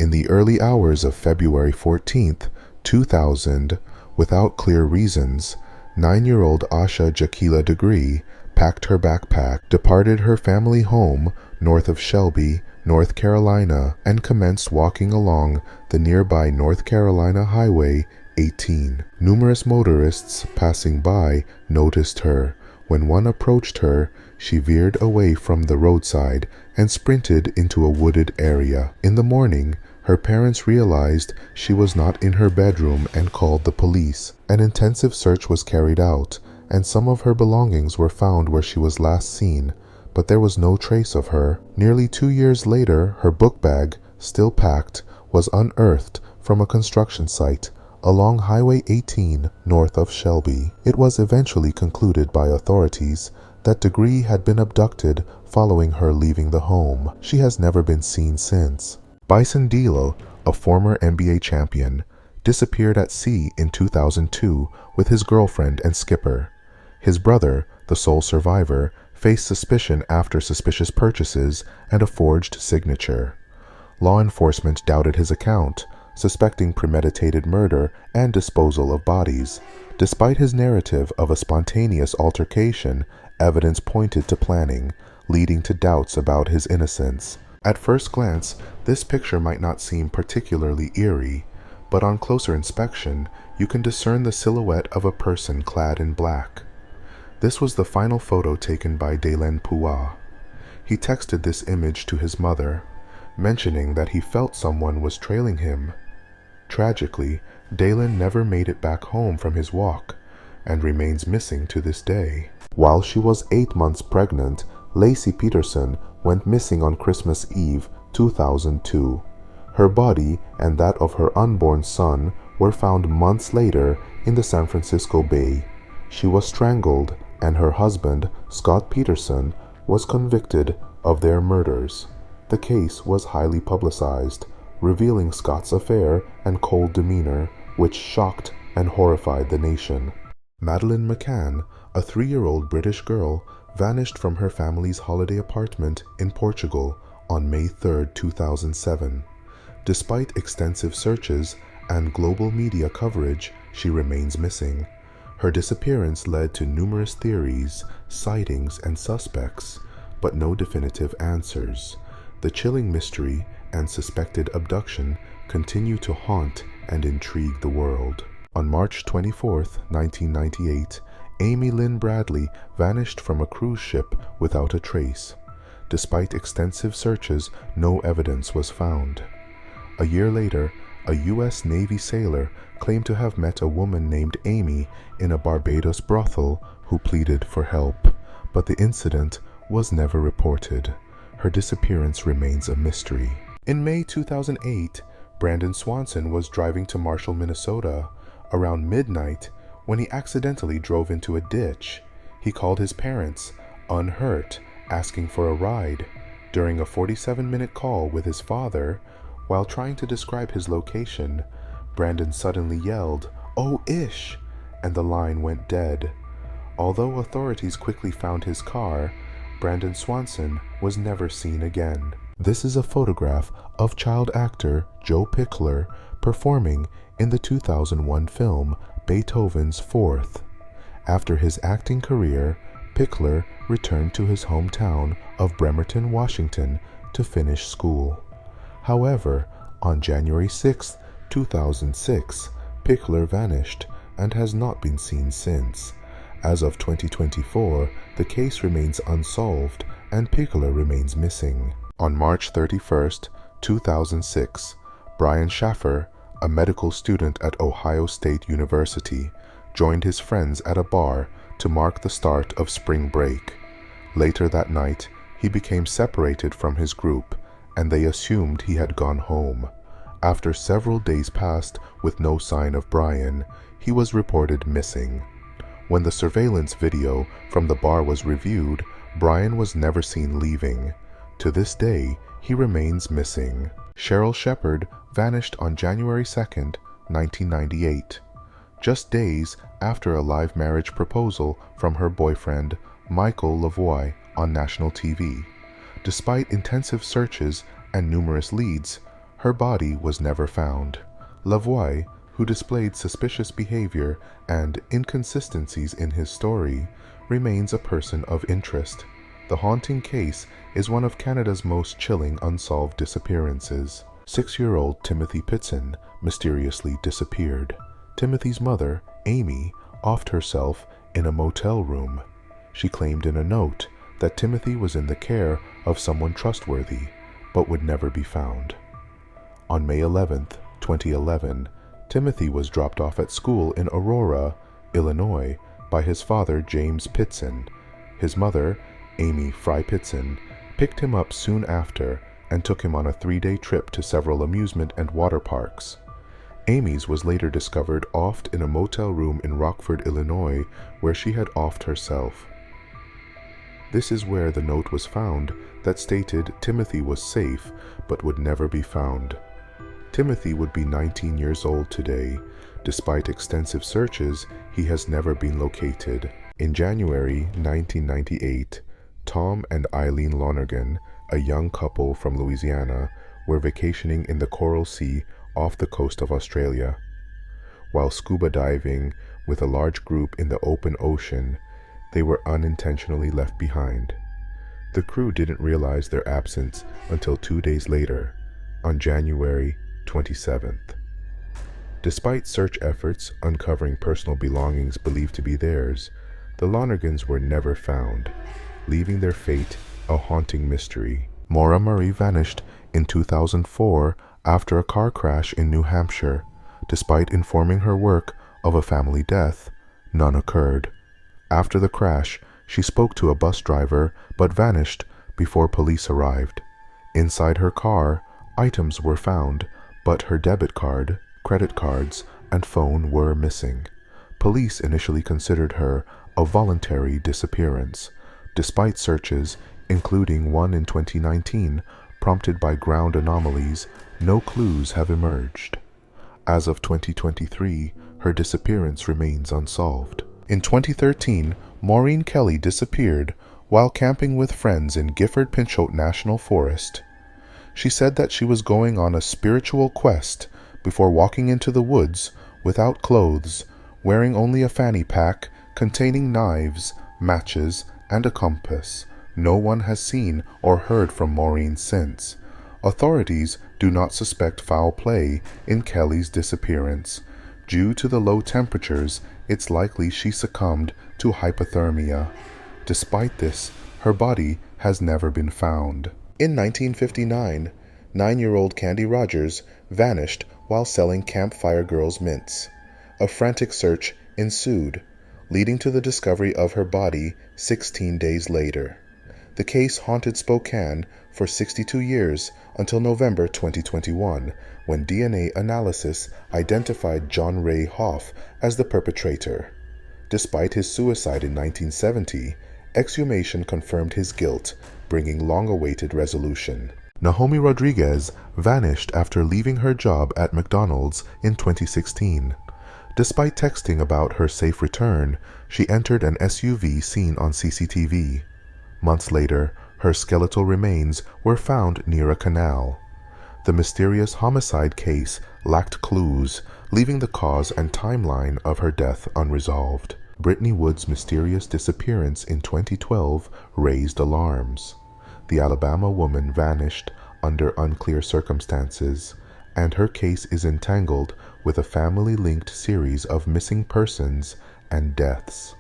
In the early hours of February 14, 2000, without clear reasons, 9-year-old Asha Jaquila Degree packed her backpack, departed her family home north of Shelby, North Carolina, and commenced walking along the nearby North Carolina Highway 18. Numerous motorists passing by noticed her. When one approached her, she veered away from the roadside and sprinted into a wooded area. In the morning, her parents realized she was not in her bedroom and called the police. An intensive search was carried out, and some of her belongings were found where she was last seen, but there was no trace of her. Nearly 2 years later, her book bag, still packed, was unearthed from a construction site along Highway 18 north of Shelby. It was eventually concluded by authorities that Degree had been abducted following her leaving the home. She has never been seen since. Bison, a former NBA champion, disappeared at sea in 2002 with his girlfriend and skipper. His brother, the sole survivor, faced suspicion after suspicious purchases and a forged signature. Law enforcement doubted his account, suspecting premeditated murder and disposal of bodies. Despite his narrative of a spontaneous altercation, evidence pointed to planning, leading to doubts about his innocence. At first glance, this picture might not seem particularly eerie, but on closer inspection, you can discern the silhouette of a person clad in black. This was the final photo taken by Dexter Pua. He texted this image to his mother, mentioning that he felt someone was trailing him. Tragically, Dalen never made it back home from his walk and remains missing to this day. While she was 8 months pregnant, Lacy Peterson went missing on Christmas Eve 2002. Her body and that of her unborn son were found months later in the San Francisco Bay. She was strangled, and her husband, Scott Peterson, was convicted of their murders. The case was highly publicized, revealing Scott's affair and cold demeanor, which shocked and horrified the nation. Madeline McCann, a 3-year-old British girl, vanished from her family's holiday apartment in Portugal on May 3, 2007. Despite extensive searches and global media coverage, she remains missing. Her disappearance led to numerous theories, sightings, and suspects, but no definitive answers. The chilling mystery and suspected abduction continue to haunt and intrigue the world. On March 24, 1998, Lin Bradley vanished from a cruise ship without a trace. Despite extensive searches, no evidence was found. A year later, a U.S. Navy sailor claimed to have met a woman named Amy in a Barbados brothel who pleaded for help, but the incident was never reported. Her disappearance remains a mystery. In May 2008, Brandon Swanson was driving to Marshall, Minnesota around midnight when he accidentally drove into a ditch. He called his parents, unhurt, asking for a ride. During a 47-minute call with his father, while trying to describe his location, Brandon suddenly yelled, "Oh, Ish!" and the line went dead. Although authorities quickly found his car, Brandon Swanson was never seen again. This is a photograph of child actor Joe Pickler performing in the 2001 film Beethoven's Fourth. After his acting career, Pickler returned to his hometown of Bremerton, Washington to finish school. However, on January 6, 2006, Pickler vanished and has not been seen since. As of 2024, the case remains unsolved and Pickler remains missing. On March 31, 2006, Brian Schaffer, a medical student at Ohio State University, joined his friends at a bar to mark the start of spring break. Later that night, he became separated from his group, and they assumed he had gone home. After several days passed with no sign of Brian, he was reported missing. When the surveillance video from the bar was reviewed, Brian was never seen leaving. To this day, he remains missing. Cheryl Shepard vanished on January 2, 1998, just days after a live marriage proposal from her boyfriend, Michael Lavoie, on national TV. Despite intensive searches and numerous leads, Her body was never found. Lavoie, who displayed suspicious behavior and inconsistencies in his story, remains a person of interest. The haunting case is one of Canada's most chilling unsolved disappearances. 6-year-old Timothy Pittson mysteriously disappeared. Timothy's mother, Amy, offed herself in a motel room. She claimed in a note that Timothy was in the care of someone trustworthy, but would never be found. On May 11, 2011, Timothy was dropped off at school in Aurora, Illinois, by his father, James Pittson. His mother, Amy Fry Pittson, picked him up soon after and took him on a 3-day trip to several amusement and water parks. Amy's was later discovered offed in a motel room in Rockford, Illinois, where she had offed herself. This is where the note was found that stated Timothy was safe but would never be found. Timothy would be 19 years old today. Despite extensive searches, he has never been located. In January 1998, Tom and Eileen Lan, a young couple from Louisiana, were vacationing in the Coral Sea off the coast of Australia. While scuba diving with a large group in the open ocean, they were unintentionally left behind. The crew didn't realize their absence until 2 days later, on January 27th. Despite search efforts uncovering personal belongings believed to be theirs, the Lonergans were never found, leaving their fate a haunting mystery. Maura Murray vanished in 2004 after a car crash in New Hampshire. Despite informing her work of a family death, none occurred. After the crash, she spoke to a bus driver but vanished before police arrived. Inside her car, items were found, but her debit card, credit cards, and phone were missing. Police initially considered her a voluntary disappearance. Despite searches, including one in 2019, prompted by ground anomalies, no clues have emerged. As of 2023, her disappearance remains unsolved. In 2013, Maureen Kelly disappeared while camping with friends in Gifford-Pinchot National Forest. She said that she was going on a spiritual quest before walking into the woods without clothes, wearing only a fanny pack containing knives, matches, and a compass. No one has seen or heard from Maureen since. Authorities do not suspect foul play in Kelly's disappearance. Due to the low temperatures, it's likely she succumbed to hypothermia. Despite this, her body has never been found. In 1959, 9-year-old Candy Rogers vanished while selling Campfire Girls mints. A frantic search ensued, leading to the discovery of her body 16 days later. The case haunted Spokane for 62 years until November 2021, when DNA analysis identified John Ray Hoff as the perpetrator. Despite his suicide in 1970, exhumation confirmed his guilt, bringing long-awaited resolution. Nomi Rodriguez vanished after leaving her job at McDonald's in 2016. Despite texting about her safe return, she entered an SUV seen on CCTV. Months later, her skeletal remains were found near a canal. The mysterious homicide case lacked clues, leaving the cause and timeline of her death unresolved. Brittany Wood's mysterious disappearance in 2012 raised alarms. The Alabama woman vanished under unclear circumstances, and her case is entangled with a family-linked series of missing persons and deaths.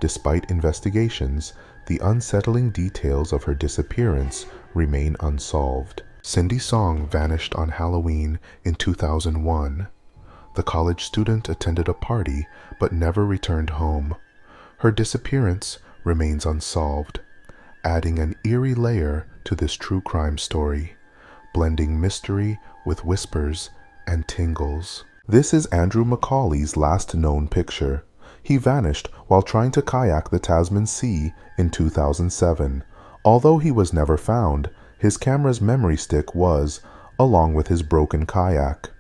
Despite investigations, the unsettling details of her disappearance remain unsolved. Cindy Song vanished on Halloween in 2001. The college student attended a party but never returned home. Her disappearance remains unsolved, adding an eerie layer to this true crime story, blending mystery with whispers and tingles. This is Andrew McCauley's last known picture. He vanished while trying to kayak the Tasman Sea in 2007. Although he was never found, his camera's memory stick was, along with his broken kayak.